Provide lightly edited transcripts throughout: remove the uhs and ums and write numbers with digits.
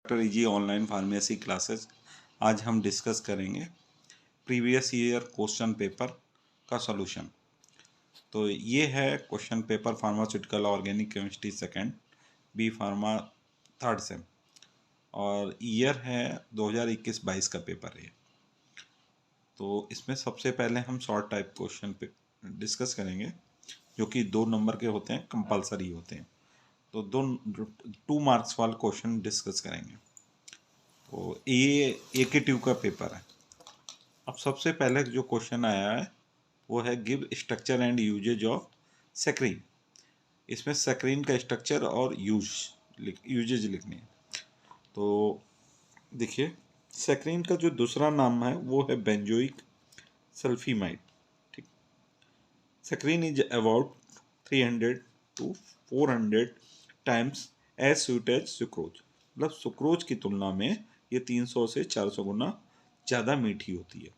Doctor ji online pharmacy classes. आज हम discuss करेंगे प्रीवियस ईयर क्वेश्चन पेपर का सॉल्यूशन। तो ये है question paper pharmaceutical organic chemistry second, B pharma third sem, और ईयर है 2021-22 का पेपर है। तो इसमें सबसे पहले हम शॉर्ट टाइप क्वेश्चन पे डिस्कस करेंगे, जो कि 2 नंबर के होते हैं, कंपलसरी होते हैं। तो 2 मार्क्स वाला क्वेश्चन डिस्कस करेंगे। तो ये एकेटिव का पेपर है। अब सबसे पहले जो क्वेश्चन आया है वो है give structure and uses of saccharin. इसमें सेक्रीन का स्ट्रक्चर और यूजेज लिखने हैं। तो देखिए, सेक्रीन का जो दूसरा नाम है वो है बेंजोइक सल्फीमाइड। ठीक, saccharin is about 300 to 400 times as sweet as sucrose. मतलब सुक्रोज की तुलना में ये 300 से 400 गुना ज़्यादा मीठी होती है।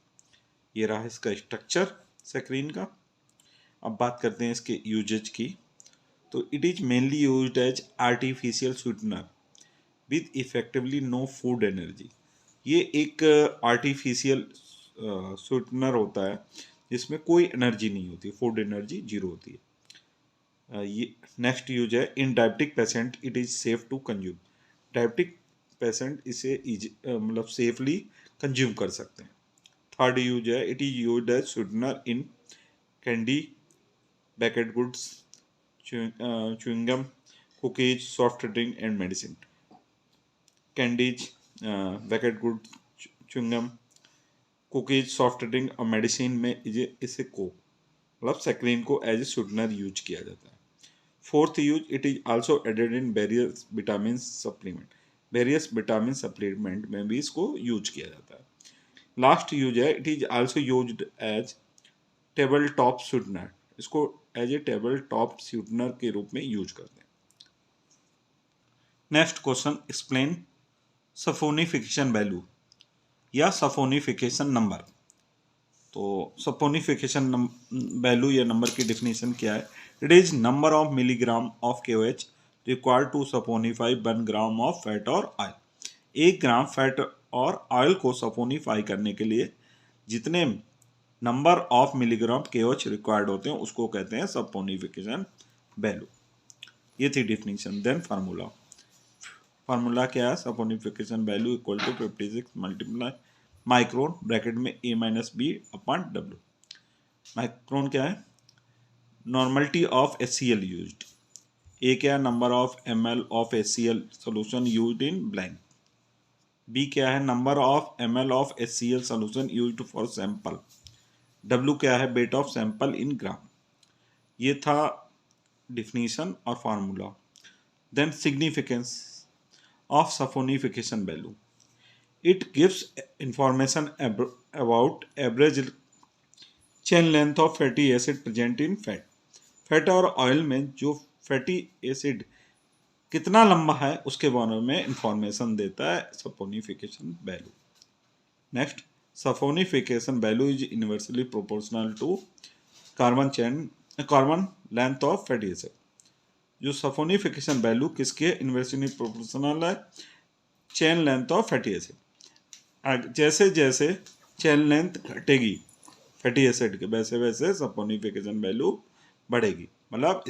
ये रहा इसका स्ट्रक्चर सेक्रीन का। अब बात करते हैं इसके यूजेज की। तो it is mainly used as artificial sweetener with effectively no food energy. ये एक आर्टिफिशियल स्वीटनर होता है जिसमें कोई एनर्जी नहीं होती, फूड एनर्जी जीरो होती है। ये नेक्स्ट यूज है in diabetic patient it is safe to consume. Diabetic patient इसे मतलब सेफली कंज्यूम कर सकते हैं। थर्ड यूज है it is used as sweetener in candy, packet goods, chewing gum, cookies, soft drink and medicine. Candies, packet goods, chewing gum, cookies, soft drink और medicine में इसे को मतलब सेक्रीन को एज ए स्वीटनर यूज किया जाता है। Fourth use it is also added in various vitamin supplement. Various vitamin supplement में भी इसको यूज किया जाता है। लास्ट यूज है it is also used as table top sweetener. इसको as a table top sweetener के रूप में यूज करते हैं। Next question, explain saponification value या सफोनिफिकेशन नंबर। तो सफोनिफिकेशन वैल्यू या नंबर की डिफिनेशन क्या है? It is number of milligram of KOH required to saponify 1 gram of fat और ऑयल। 1 ग्राम फैट और ऑयल को सफोनिफाई करने के लिए जितने number of milligram KOH required होते हैं उसको कहते हैं सफोनिफिकेशन वैल्यू। ये थी डिफिनेशन। Then formula. फार्मूला क्या है? Saponification value equal to 56 multiply micron bracket में A-B/W। माइक्रोन क्या है? Normality of HCl used. A क्या है? Number of ml of HCl solution used in blank. B क्या है? Number of ml of HCl solution used for sample. W क्या है? Weight of sample in gram. ये था डिफिनीशन और formula. Then significance of saponification value. It gives information about average chain length of fatty acid present in fat. Fat और oil में जो fatty acid कितना लंबा है उसके बारे में इंफॉर्मेशन देता है saponification value. Next, saponification value is inversely proportional to carbon length of fatty acid. जो सफोनिफिकेशन वैल्यू किसके इनवर्सली प्रोपोर्शनल है? Chain length of fatty acid. जैसे जैसे चेन लेंथ घटेगी फैटी एसिड के, वैसे वैसे सपोनिफिकेशन वैल्यू बढ़ेगी। मतलब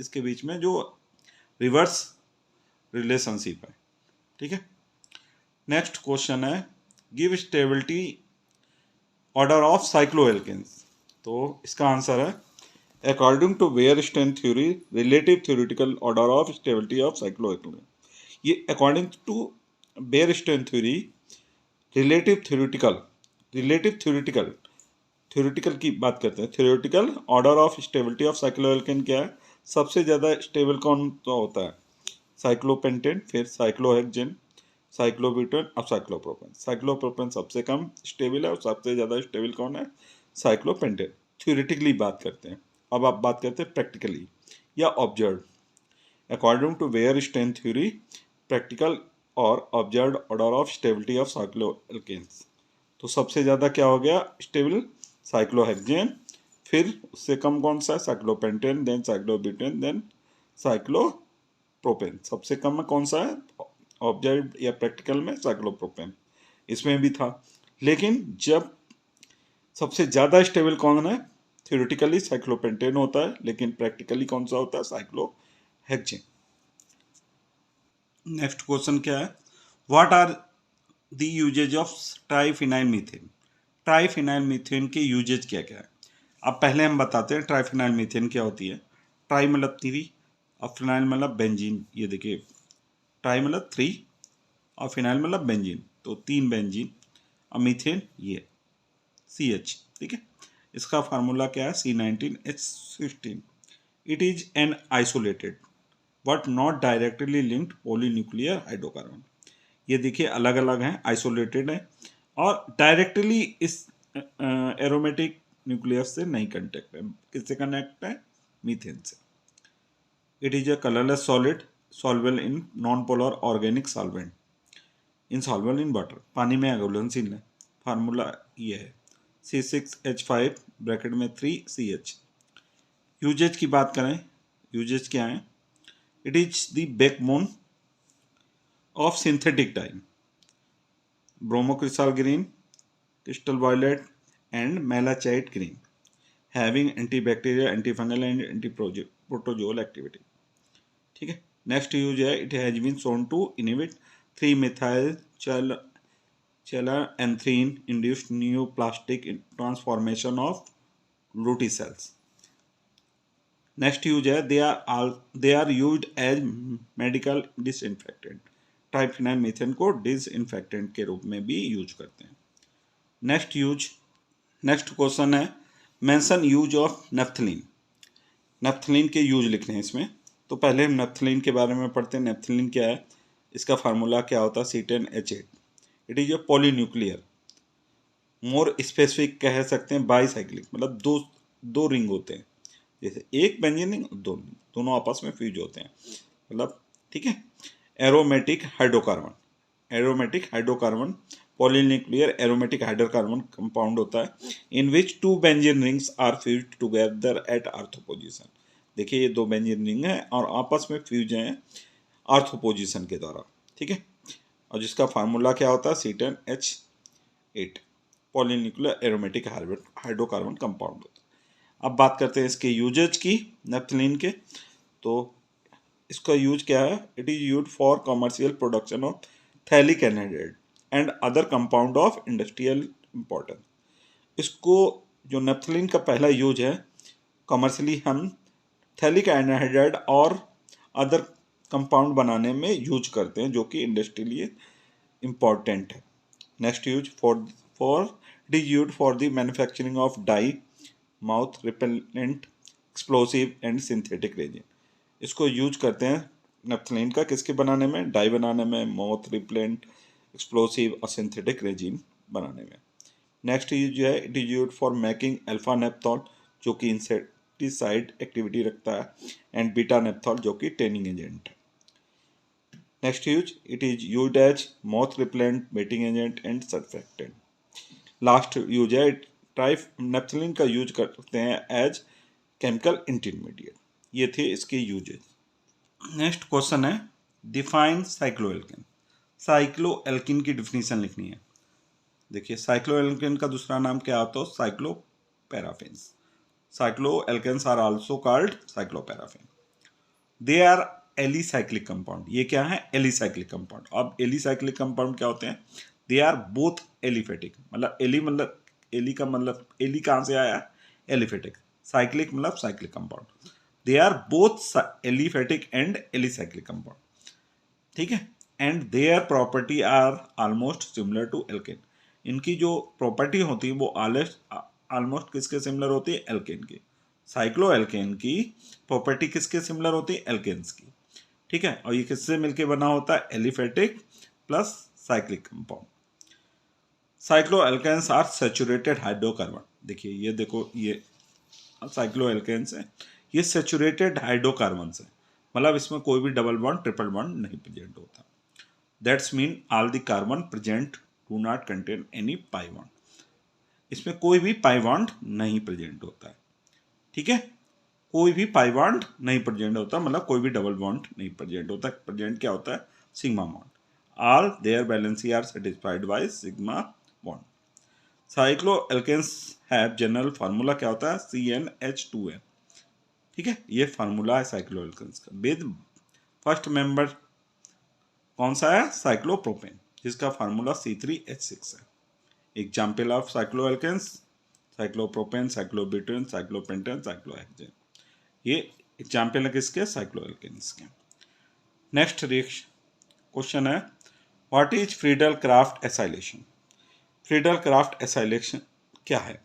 इसके बीच में जो रिवर्स रिलेशनशिप है। ठीक है। नेक्स्ट क्वेश्चन है give stability order of cycloalkanes. तो इसका आंसर है according to Baeyer strain theory relative theoretical order of stability of cycloalkane. ये according to Baeyer strain theory relative theoretical की बात करते हैं। Theoretical order of stability of cycloalkane क्या है? सबसे ज़्यादा स्टेबल कौन तो होता है? साइक्लोपेंटेन, फिर साइक्लोहेक्सेन, साइक्लोब्यूटेन, अब साइक्लोप्रोपेन। साइक्लोप्रोपेन सबसे कम स्टेबल है और सबसे ज़्यादा स्टेबल कौन है? साइक्लोपेंटेन। थ्योरेटिकली बात करते हैं। अब आप बात करते हैं प्रैक्टिकली या observe. According to Baeyer strain theory practical और observe order of stability of cycloalkanes. तो सबसे ज़्यादा क्या हो गया स्टेबल? साइक्लोहेक्सेन, फिर उससे कम कौन सा है? Cyclopentane, then cyclobutane, then cyclopropane. सबसे कम में कौन सा है? ऑब्जर्व या प्रैक्टिकल में साइक्लोप्रोपेन, इसमें भी था। लेकिन जब सबसे ज़्यादा स्टेबल कौन है, थ्योरेटिकली साइक्लोपेंटेन होता है, लेकिन प्रैक्टिकली कौन सा होता है, साइक्लोहेक्सेन। नेक्स्ट क्वेश्चन क्या है, what are the uses of triphenyl methane. Triphenyl methane के यूजेज क्या क्या है। अब पहले हम बताते हैं ट्राइफिनाइल मीथेन क्या होती है। ट्राई मतलब 3 और फिनाइल मतलब बेंजीन, ये देखिए ट्राई मतलब 3 और फिनाइल मतलब बेंजीन, तो 3 बेंजीन और मीथेन ये CH, ठीक है। इसका फार्मूला क्या है, C19H16। It is an isolated but not directly linked polynuclear hydrocarbon. ये देखिए अलग अलग हैं, आइसोलेटेड है और डायरेक्टली इस एरोमेटिक न्यूक्लियस से नहीं कनेक्ट है। किससे कनेक्ट है, मीथेन से। It is a colourless solid solvable in non polar organic solvent, insolvable in water, पानी में अघुलनशील है। फार्मूला ये है C6H5 ब्रैकेट में 3CH। यूजेज की बात करें, यूजेज क्या है, it is the backbone of synthetic dye, bromocresol green, crystal violet and malachite green, having antibacterial, antifungal and anti protozoal activity, ठीक है। नेक्स्ट यूज है, it has been shown to inhibit 3 methylcholanthrene induced neoplastic transformation of rooty cells. Next use है, they are used as medical disinfectant. Triphenyl methane को disinfectant के रूप में भी use करते हैं। नेक्स्ट क्वेश्चन है, mention use of naphthalene. Naphthalene के यूज लिखने हैं इसमें, तो पहले हम नेफ्थलीन के बारे में पढ़ते हैं। नेफ्थलीन क्या है, इसका फार्मूला क्या होता है, C10H8। It is A polynuclear, more specific कह सकते हैं बाईसाइक्लिक, मतलब दो रिंग होते हैं, जैसे एक बेंजीन रिंग, दोनों आपस में फ्यूज होते हैं, मतलब ठीक है। Aromatic hydrocarbon polynuclear aromatic hydrocarbon compound होता है in which 2 benzene rings are fused together at ortho position. देखिए ये 2 बेंजीन रिंग हैं और आपस में फ्यूज हैं आर्थो पोजीशन के द्वारा, ठीक है। और जिसका फार्मूला क्या होता है, C10H8 polynuclear aromatic hydrocarbon compound होता है। अब बात करते हैं इसके यूजेज की, नेफ्थलीन के। तो इसका यूज क्या है, it is use for commercial production of phthalic anhydride and other compound of industrial importance. इसको जो नेफ्थलीन का पहला यूज है, कमर्शियली हम थैलिक एनहाइड्राइड और अदर कंपाउंड बनाने में यूज करते हैं, जो कि इंडस्ट्रियली इम्पॉर्टेंट है। Next use for it is use for the manufacturing of dye, moth repellent, explosive and synthetic resin. इसको यूज करते हैं नेफ्थलीन का किसके बनाने में, डाई बनाने में, माउथ रिपेलेंट, एक्सप्लोसिव और सिंथेटिक रेजिन बनाने में। नेक्स्ट यूज है, it is use for making alpha नेप्थॉल, जो कि इंसेक्टिसाइड एक्टिविटी रखता है, एंड बीटा नेप्थॉल जो कि टेनिंग एजेंट है। Next use, it is used as moth repellent, wetting agent and surfactant. Last use है, नेफ्थलीन का यूज करते हैं एज केमिकल इंटरमीडिएट। ये थे इसके यूजेज। नेक्स्ट क्वेश्चन है, डिफाइन साइक्लोएल्केन। साइक्लोएल्केन की डिफिनीशन लिखनी है। देखिए साइक्लोएल्केन का दूसरा नाम क्या होता है, cycloparaffins. Cycloalkanes are also called cycloparaffin. They are alicyclic compound. ये क्या है, एलिसाइक्लिक कंपाउंड। अब एलिसाइक्लिक कंपाउंड क्या होते हैं, दे आर बोथ एलिफेटिक, मतलब एली का मतलब एली कहाँ से आया, एलिफेटिक, साइक्लिक मतलब cyclic compound. They are both aliphatic and alicyclic compound, ठीक है। And their property are almost similar to alkane. इनकी जो प्रॉपर्टी होती है वो ऑलमोस्ट किसके सिमिलर होती है, एल्केन की। साइक्लो एल्केन की प्रॉपर्टी किसके सिमिलर होती है, एल्केन्स की, ठीक है। और ये किससे मिलके बना होता है, aliphatic plus cyclic compound. Cycloalkanes are saturated hydrocarbon. देखिए ये देखो, ये साइक्लो एल्केन्स है, ये सैचुरेटेड हाइड्रोकार्बन्स है, मतलब इसमें कोई भी डबल बॉन्ड ट्रिपल बॉन्ड नहीं प्रेजेंट होता। That's mean all the carbon present do not contain any pi bond. इसमें कोई भी पाई बॉन्ड नहीं प्रेजेंट होता है, ठीक है। कोई भी पाई बॉन्ड नहीं प्रेजेंट होता, मतलब कोई भी डबल बॉन्ड नहीं प्रेजेंट होता। प्रेजेंट क्या होता है, sigma bond. all their valency are satisfied by sigma bond. Cycloalkenes have general formula क्या होता है, CnH2n. ठीक है, ये फार्मूला है साइक्लोएल्केन्स का. विद फर्स्ट मेंबर कौन सा है, साइक्लोप्रोपेन, जिसका फार्मूला C3H6 है. Example of cycloalkenes, cyclopropane, cyclobutane, cyclopentane, cyclohexane. ये एग्जाम्पल है किसके, साइक्लोएल्केन्स के. नेक्स्ट क्वेश्चन है, what is Friedel Crafts acylation. Friedel Crafts acylation क्या है.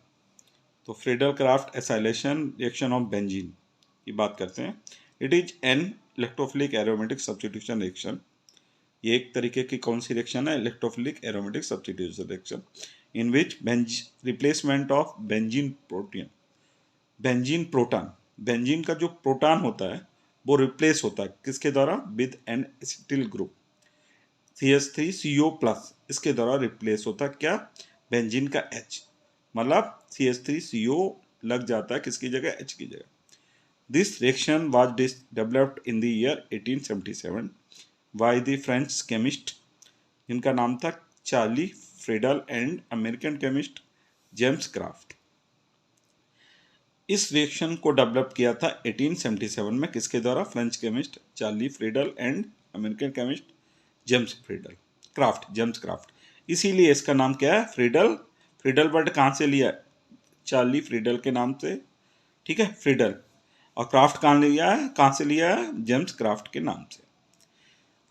तो Friedel Crafts acylation reaction of benzene की बात करते हैं. It is an electrophilic aromatic substitution reaction. ये एक तरीके की कौन सी रिएक्शन है, electrophilic aromatic substitution reaction, in which replacement of benzene protein, benzene proton, benzene का जो प्रोटॉन होता है वो रिप्लेस होता है किसके द्वारा, with N acetyl group CH3CO+, इसके द्वारा रिप्लेस होता है क्या, बेंजीन का H, मतलब CH3CO लग जाता है किसकी जगह, H की जगह. This reaction was developed in the year 1877 by the French chemist जिनका नाम था Charlie Friedel and American chemist James craft. इस रिएक्शन को डेवलप किया था 1877 में किसके द्वारा, French chemist Charlie Friedel and American chemist James Friedel craft, James craft. इसीलिए इसका नाम क्या है, फ्रीडल. फ्रीडल वर्ड कहाँ से लिया है, चार्ली फ्रीडल के नाम से. ठीक है, फ्रीडल. और क्राफ्ट कहाँ लिया है, कहाँ से लिया है, जेम्स क्राफ्ट के नाम से.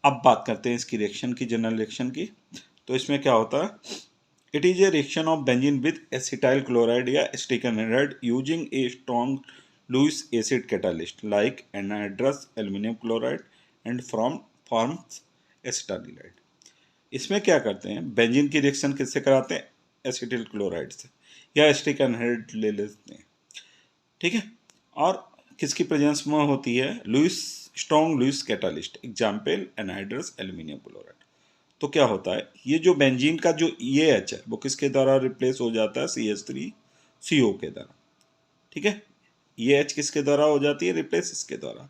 अब बात करते हैं इसकी रिएक्शन की, जनरल रिएक्शन की. तो इसमें क्या होता है, it is a reaction of benzene with acetyl chloride या acetic anhydride using a strong Lewis acid catalyst like anhydrous aluminium chloride and forms acetylide. इसमें क्या करते हैं, बेंजीन की रिएक्शन किससे कराते हैं, एसिटिल क्लोराइड से या एसिटिक एनहाइड्राइड ले लेते हैं. ठीक है, और किसकी प्रेजेंस में होती है, strong Lewis catalyst, example anhydrous aluminium chloride. तो क्या होता है, ये जो बेंजीन का जो ये H है वो किसके द्वारा रिप्लेस हो जाता है, CH3CO के द्वारा. ठीक है, ये H किसके द्वारा हो जाती है रिप्लेस, इसके द्वारा.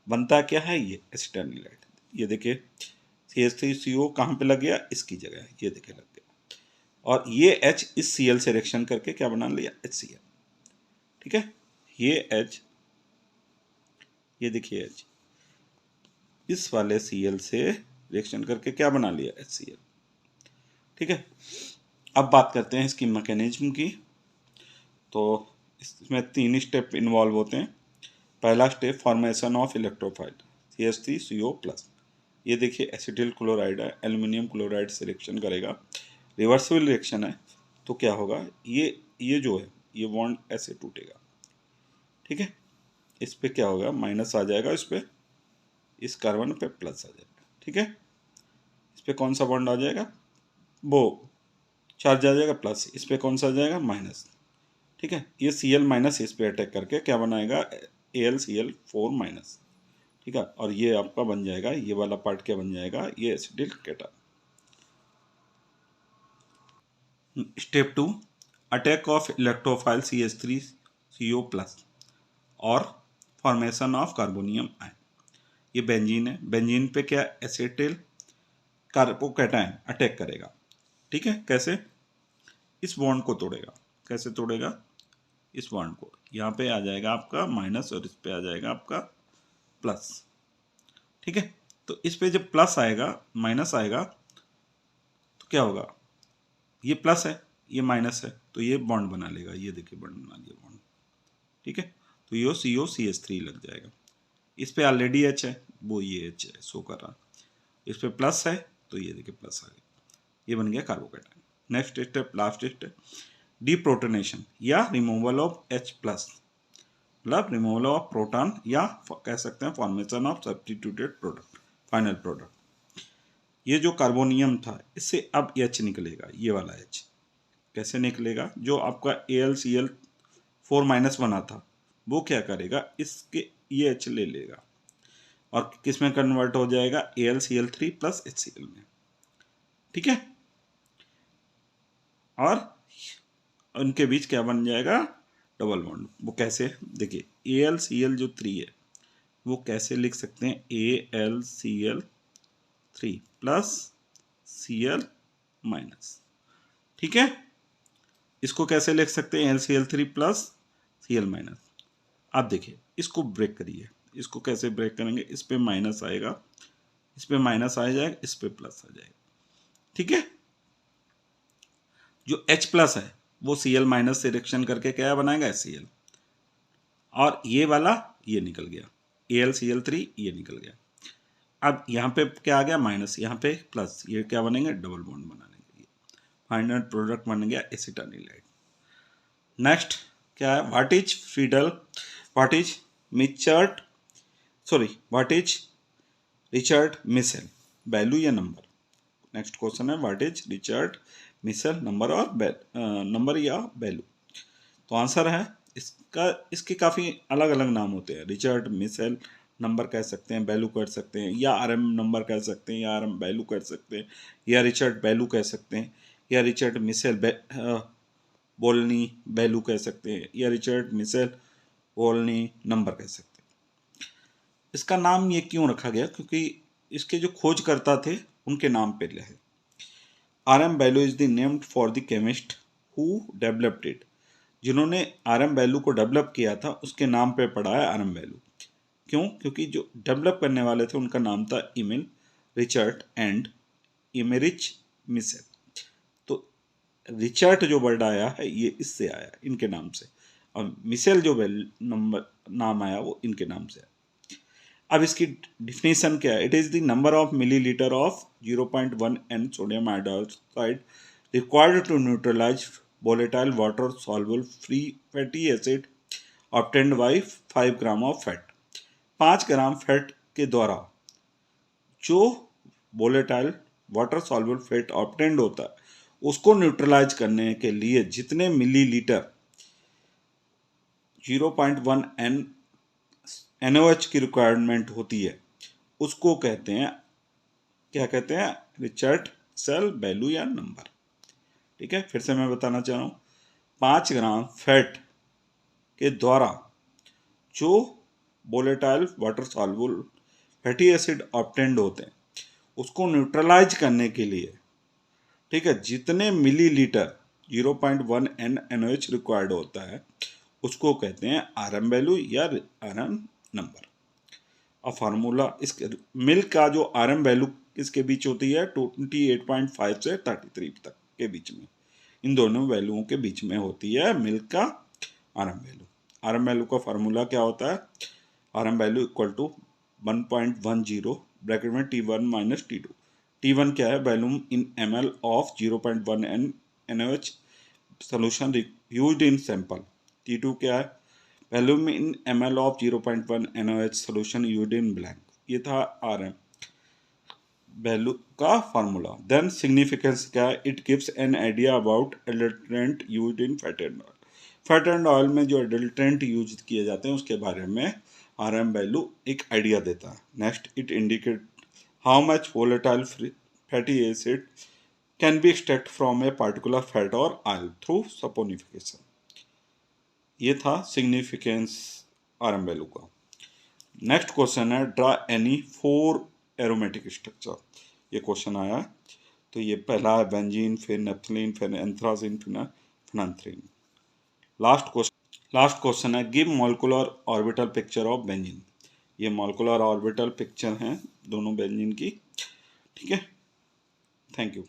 बनता क्या है, ये एसिटाइलाइड. ये देखिए CH3CO कहाँ पे लग गया, इसकी जगह, ये देखिए लग गया. और ये H इस Cl से रिएक्शन करके क्या बना लिया, HCl. ठीक है, ये H, ये देखिए H इस वाले Cl से रिएक्शन करके क्या बना लिया, HCl. ठीक है, अब बात करते हैं इसकी मैकेनिज्म की. तो इसमें 3 स्टेप इन्वॉल्व होते हैं. पहला step formation of electrophile CH3CO+. ये देखिए एसिटिल क्लोराइड है, एल्यूमिनियम क्लोराइड से रिएक्शन करेगा, रिवर्सिबल रिएक्शन है. तो क्या होगा, ये जो है ये बॉन्ड ऐसे टूटेगा. ठीक है, इस पे क्या होगा, माइनस आ जाएगा, इस पे, इस कार्बन पे प्लस आ जाएगा. ठीक है, इस पे कौन सा बॉन्ड आ जाएगा, वो चार्ज आ जाएगा प्लस, इस पे कौन सा आ जाएगा, माइनस. ठीक है, ये Cl माइनस इस पे अटैक करके क्या बनाएगा, AlCl4-. ठीक है, और ये आपका बन जाएगा, ये वाला पार्ट क्या बन जाएगा, ये एसिटिल केटा. Step 2, attack of electrophile CH3CO+ और फॉर्मेशन ऑफ कार्बोनियम आयन. ये बेंजीन है, बेंजीन पे क्या एसिटिल कार्बोकैटायन अटैक करेगा. ठीक है, कैसे, इस बॉन्ड को तोड़ेगा. कैसे तोड़ेगा, इस बॉन्ड को, यहाँ पे आ जाएगा आपका माइनस और इस पे आ जाएगा आपका प्लस. ठीक है, तो इस पे जब प्लस आएगा, माइनस आएगा, तो क्या होगा, ये प्लस है, ये माइनस है, तो ये बॉन्ड बना लेगा. ये देखिए बॉन्ड बना लिया बॉन्ड. ठीक है, तो ये COCH3 लग जाएगा. इस पे ऑलरेडी H है, वो ये H है शो कर रहा. इस पे प्लस है, तो ये देखिए प्लस आ गया, ये बन गया carbocation. Next step, last step, deprotonation या रिमूवल ऑफ H+, मतलब रिमूवल ऑफ प्रोटॉन या कह सकते हैं formation of substituted product, final product. ये जो कार्बोनियम था इससे अब H निकलेगा, ये वाला H. कैसे निकलेगा, जो आपका AlCl4- बना था वो क्या करेगा, इसके ये H ले लेगा और किस में कन्वर्ट हो जाएगा, AlCl3 + HCl में. ठीक है, और उनके बीच क्या बन जाएगा, डबल बॉन्ड. वो कैसे, देखिए AlCl जो 3 है वो कैसे लिख सकते हैं, AlCl3 + Cl माइनस। ठीक है, इसको कैसे लिख सकते हैं, LCl3 प्लस Cl माइनस। आप देखिए इसको ब्रेक करिए, इसको कैसे ब्रेक करेंगे, इस पे माइनस आएगा, इस पे माइनस आ जाएगा, इस पे प्लस आ जाएगा। ठीक है, जो H प्लस है वो Cl माइनस से रिएक्शन करके क्या बनाएगा, Cl, और ये वाला ये निकल गया, AlCl3 ये निकल गया। अब यहाँ पे क्या आ गया, माइनस, यहाँ पे प्लस, ये क्या बनेंगे, डबल बॉन्ड बना लेंगे, फाइनल प्रोडक्ट बन गया एसिटाइलाइड। नेक्स्ट क्या है, what is Friedel, what is Michert, sorry what is Reichert Meissl, value या नंबर। नेक्स्ट क्वेश्चन है what is Reichert Meissl, number और नंबर या वैल्यू। तो आंसर है इसका, इसके काफ़ी अलग अलग नाम होते हैं। रिचर्ड मिशेल नंबर कह सकते हैं, वैल्यू कर सकते हैं, या आरएम नंबर कह सकते हैं, या आरएम वैल्यू कर सकते हैं, या रिचर्ड वैल्यू कह सकते हैं, या रिचर्ड मिशेल वोल्नी वैल्यू कह सकते हैं, या रिचर्ड मिशेल वोल्नी नंबर कह सकते हैं। इसका नाम ये क्यों रखा गया, क्योंकि इसके जो खोजकर्ता थे उनके नाम पे रहे। RM value is the named for the chemist who developed it, जिन्होंने आरएम वैल्यू को डेवलप किया था उसके नाम पे पड़ा है आरएम वैल्यू। क्यों, क्योंकि जो डेवलप करने वाले थे उनका नाम था इमिल रिचर्ड एंड इमेरिच मिशेल। तो रिचर्ड जो वर्ड आया है ये इससे आया, इनके नाम से, और मिशेल जो नंबर नाम आया वो इनके नाम से आया। अब इसकी डिफिनेशन क्या है, it is the number of millilitre of 0.1 N sodium hydroxide required to neutralise volatile water soluble free fatty acid obtained by 5 gram of fat. 5 gram fat के द्वारा जो volatile water soluble fat obtained होता है उसको neutralise करने के लिए जितने मिलीलीटर 0.1 N NaOH की रिक्वायरमेंट होती है उसको कहते हैं, क्या कहते हैं, रिचर्ड सेल वैल्यू या नंबर। ठीक है, फिर से मैं बताना चाह रहा हूँ, 5 ग्राम फैट के द्वारा जो volatile water soluble fatty acid obtained होते हैं उसको न्यूट्रलाइज करने के लिए, ठीक है, जितने मिलीलीटर 0.1 N NaOH रिक्वायर्ड होता है उसको कहते हैं आरएम वैल्यू या आरएम नंबर। और फार्मूला इसके मिल्क का जो आरएम वैल्यू इसके बीच होती है 28.5 से 33 तक के बीच में, इन दोनों वैल्यूओं के बीच में होती है मिल्क का आरएम वैल्यू। आरएम वैल्यू का फार्मूला क्या होता है, RM value equal to 1.10 bracket में T1 माइनस T2। T1 क्या है, volume in ml of 0.1 N NaOH solution used in sample. T2 क्या है, volume in ml of 0.1 NaOH solution used in blank. ये था आरएम वैल्यू का formula. Then significance क्या है, it gives an idea about adulterant used in fat and oil. Fat and oil में जो adulterant use किए जाते हैं उसके बारे में आरएम वैल्यू एक आइडिया देता है। Next, it indicate how much volatile fatty acid can be extract from a particular fat और ऑयल थ्रू सपोनिफिकेशन। ये था सिग्निफिकेंस आरएम वैल्यू का। नेक्स्ट क्वेश्चन है, ड्रा एनी 4 एरोमेटिक स्ट्रक्चर। ये क्वेश्चन आया, तो ये पहला है बेंजीन, फिर नेफ्थलीन, फिर एंथ्रासीन, फिर फिनांथ्रीन। लास्ट क्वेश्चन है, give molecular orbital picture of benzene. ये मॉलिक्यूलर ऑर्बिटल पिक्चर हैं दोनों बेंजीन की। ठीक है, थैंक यू।